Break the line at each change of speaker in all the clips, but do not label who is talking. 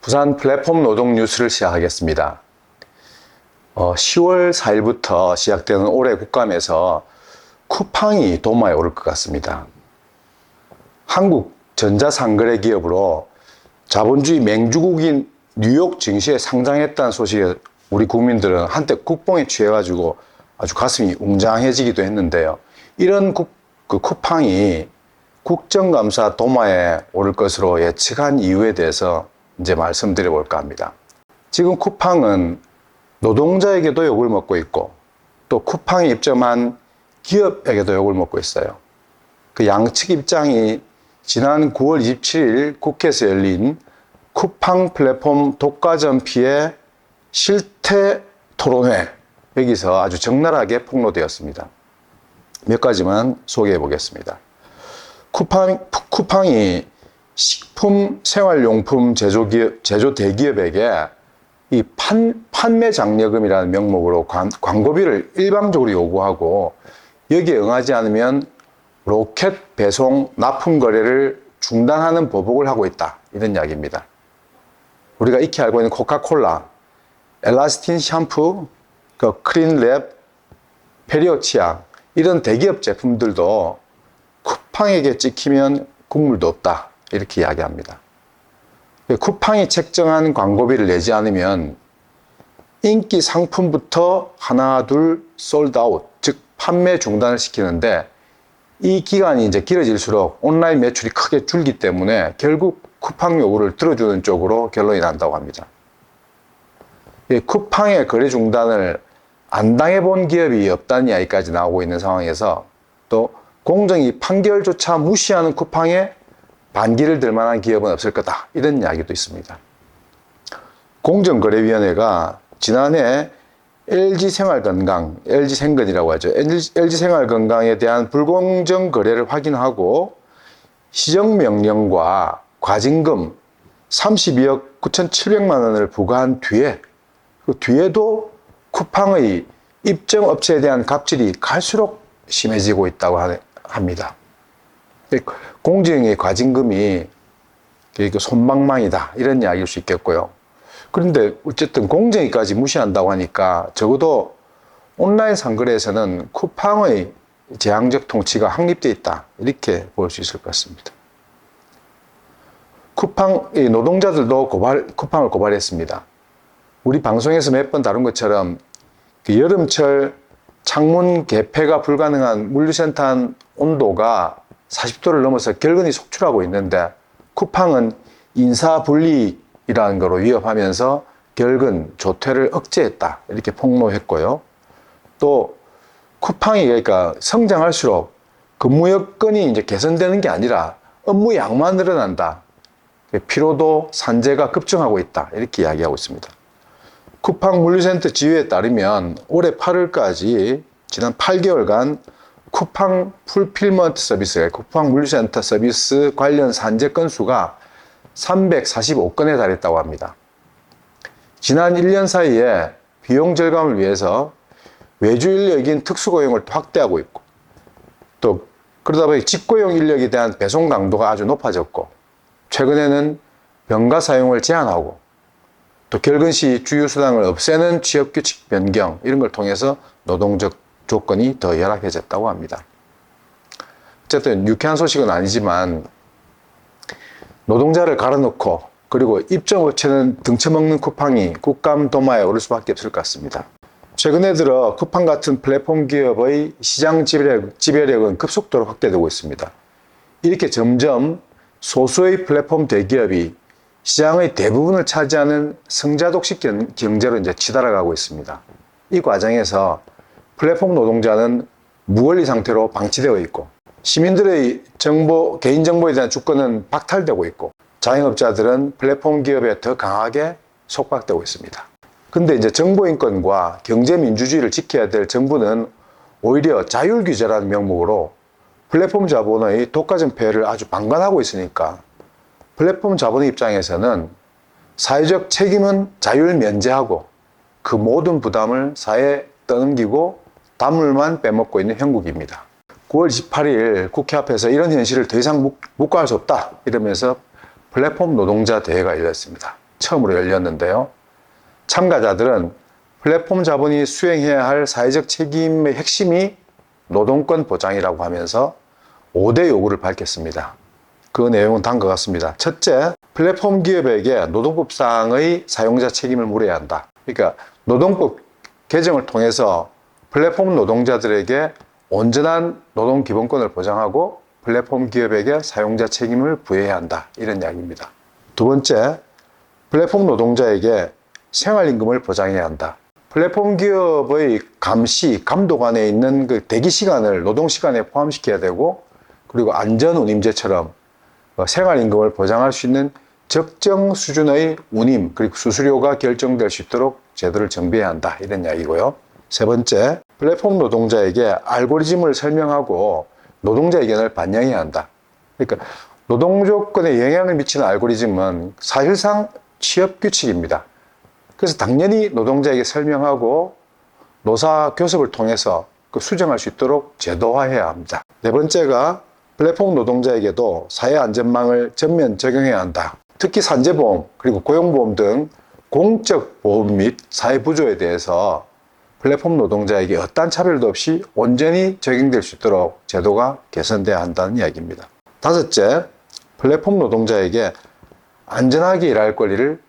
부산 플랫폼 노동 뉴스를 시작하겠습니다. 10월 4일부터 시작되는 올해 국감에서 쿠팡이 도마에 오를 것 같습니다. 한국 전자상거래 기업으로 자본주의 맹주국인 뉴욕 증시에 상장했다는 소식에 우리 국민들은 한때 국뽕에 취해가지고 아주 가슴이 웅장해지기도 했는데요. 이런 쿠팡이 국정감사 도마에 오를 것으로 예측한 이유에 대해서 이제 말씀드려 볼까 합니다. 지금 쿠팡은 노동자에게도 욕을 먹고 있고 또 쿠팡에 입점한 기업에게도 욕을 먹고 있어요. 그 양측 입장이 지난 9월 27일 국회에서 열린 쿠팡 플랫폼 독과점 피해 실태 토론회, 여기서 아주 적나라하게 폭로되었습니다. 몇 가지만 소개해 보겠습니다. 쿠팡이 식품 생활용품 제조 대기업에게 이 판매 장려금이라는 명목으로 광고비를 일방적으로 요구하고 여기에 응하지 않으면 로켓 배송 납품 거래를 중단하는 보복을 하고 있다, 이런 이야기입니다. 우리가 익히 알고 있는 코카콜라, 엘라스틴 샴푸, 크린랩, 페리오 치약, 이런 대기업 제품들도 쿠팡에게 찍히면 국물도 없다, 이렇게 이야기합니다. 쿠팡이 책정한 광고비를 내지 않으면 인기 상품부터 하나 둘 솔드아웃, 즉 판매 중단을 시키는데, 이 기간이 이제 길어질수록 온라인 매출이 크게 줄기 때문에 결국 쿠팡 요구를 들어주는 쪽으로 결론이 난다고 합니다. 쿠팡의 거래 중단을 안 당해본 기업이 없다는 이야기까지 나오고 있는 상황에서 또 공정위 판결조차 무시하는 쿠팡에 반기를 들 만한 기업은 없을 거다, 이런 이야기도 있습니다. 공정거래위원회가 지난해 LG생활건강, LG생건이라고 하죠. LG생활건강에 대한 불공정 거래를 확인하고 시정명령과 과징금 32억 9,700만 원을 부과한 뒤에, 그 뒤에도 쿠팡의 입점 업체에 대한 갑질이 갈수록 심해지고 있다고 합니다. 공정의 과징금이 손방망이다, 이런 이야기일 수 있겠고요. 그런데 어쨌든 공정위까지 무시한다고 하니까 적어도 온라인 상거래에서는 쿠팡의 재앙적 통치가 확립되어 있다, 이렇게 볼 수 있을 것 같습니다. 쿠팡의 노동자들도 쿠팡을 고발했습니다. 우리 방송에서 몇 번 다룬 것처럼 여름철 창문 개폐가 불가능한 물류센터 온도가 40도를 넘어서 결근이 속출하고 있는데 쿠팡은 인사불이익이라는 거로 위협하면서 결근, 조퇴를 억제했다, 이렇게 폭로했고요. 또 쿠팡이 그러니까 성장할수록 근무 여건이 이제 개선되는 게 아니라 업무 양만 늘어난다, 피로도, 산재가 급증하고 있다, 이렇게 이야기하고 있습니다. 쿠팡 물류센터 지휘에 따르면 올해 8월까지 지난 8개월간 쿠팡 풀필먼트 서비스, 쿠팡 물류센터 서비스 관련 산재 건수가 345건에 달했다고 합니다. 지난 1년 사이에 비용 절감을 위해서 외주 인력인 특수고용을 확대하고 있고, 또 그러다 보니 직고용 인력에 대한 배송 강도가 아주 높아졌고, 최근에는 병가 사용을 제한하고, 또 결근 시 주유수당을 없애는 취업규칙 변경, 이런 걸 통해서 노동적 조건이 더 열악해졌다고 합니다. 어쨌든 유쾌한 소식은 아니지만 노동자를 갈아놓고 그리고 입점업체는 등쳐먹는 쿠팡이 국감 도마에 오를 수밖에 없을 것 같습니다. 최근에 들어 쿠팡 같은 플랫폼 기업의 시장 지배력은 급속도로 확대되고 있습니다. 이렇게 점점 소수의 플랫폼 대기업이 시장의 대부분을 차지하는 성자독식 경제로 이제 치달아가고 있습니다. 이 과정에서 플랫폼 노동자는 무권리 상태로 방치되어 있고, 시민들의 개인정보에 대한 주권은 박탈되고 있고, 자영업자들은 플랫폼 기업에 더 강하게 속박되고 있습니다. 근데 이제 정보인권과 경제민주주의를 지켜야 될 정부는 오히려 자율규제라는 명목으로 플랫폼 자본의 독과점 폐해를 아주 방관하고 있으니까 플랫폼 자본의 입장에서는 사회적 책임은 자율 면제하고 그 모든 부담을 사회에 떠넘기고 다물만 빼먹고 있는 형국입니다. 9월 28일 국회 앞에서 이런 현실을 더 이상 묵과할 수 없다 이러면서 플랫폼 노동자 대회가 열렸습니다. 처음으로 열렸는데요. 참가자들은 플랫폼 자본이 수행해야 할 사회적 책임의 핵심이 노동권 보장이라고 하면서 5대 요구를 밝혔습니다. 그 내용은 다음과 같습니다. 첫째, 플랫폼 기업에게 노동법상의 사용자 책임을 물어야 한다. 그러니까 노동법 개정을 통해서 플랫폼 노동자들에게 온전한 노동 기본권을 보장하고 플랫폼 기업에게 사용자 책임을 부여해야 한다. 이런 이야기입니다. 두 번째, 플랫폼 노동자에게 생활임금을 보장해야 한다. 플랫폼 기업의 감시, 감독 안에 있는 그 대기 시간을 노동 시간에 포함시켜야 되고, 그리고 안전 운임제처럼 생활임금을 보장할 수 있는 적정 수준의 운임 그리고 수수료가 결정될 수 있도록 제도를 정비해야 한다. 이런 이야기고요. 세 번째, 플랫폼 노동자에게 알고리즘을 설명하고 노동자 의견을 반영해야 한다. 그러니까 노동 조건에 영향을 미치는 알고리즘은 사실상 취업 규칙입니다. 그래서 당연히 노동자에게 설명하고 노사 교섭을 통해서 수정할 수 있도록 제도화해야 합니다. 네 번째가 플랫폼 노동자에게도 사회안전망을 전면 적용해야 한다. 특히 산재보험 그리고 고용보험 등 공적 보험 및 사회부조에 대해서 플랫폼 노동자에게 어떠한 차별도 없이 온전히 적용될 수 있도록 제도가 개선돼야 한다는 이야기입니다. 다섯째, 플랫폼 노동자에게 안전하게 일할 권리를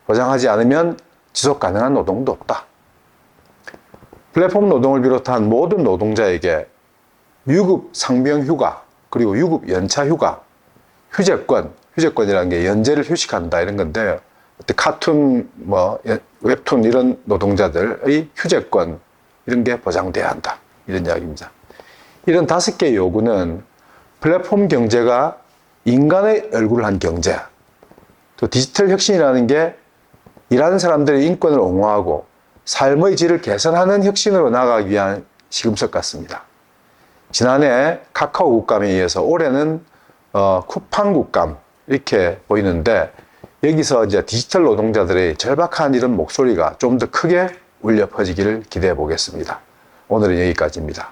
보장하지 않으면 지속 가능한 노동도 없다. 플랫폼 노동을 비롯한 모든 노동자에게 유급 상병 휴가, 그리고 유급 연차 휴가, 휴재권이라는 게 연재를 휴식한다 이런 건데, 카툰, 웹툰 이런 노동자들의 휴재권 이런 게 보장돼야 한다. 이런 이야기입니다. 이런 5개의 요구는 플랫폼 경제가 인간의 얼굴을 한 경제, 또 디지털 혁신이라는 게 일하는 사람들의 인권을 옹호하고 삶의 질을 개선하는 혁신으로 나아가기 위한 시금석 같습니다. 지난해 카카오 국감에 이어서 올해는 쿠팡 국감 이렇게 보이는데, 여기서 이제 디지털 노동자들의 절박한 이런 목소리가 좀 더 크게 울려 퍼지기를 기대해 보겠습니다. 오늘은 여기까지입니다.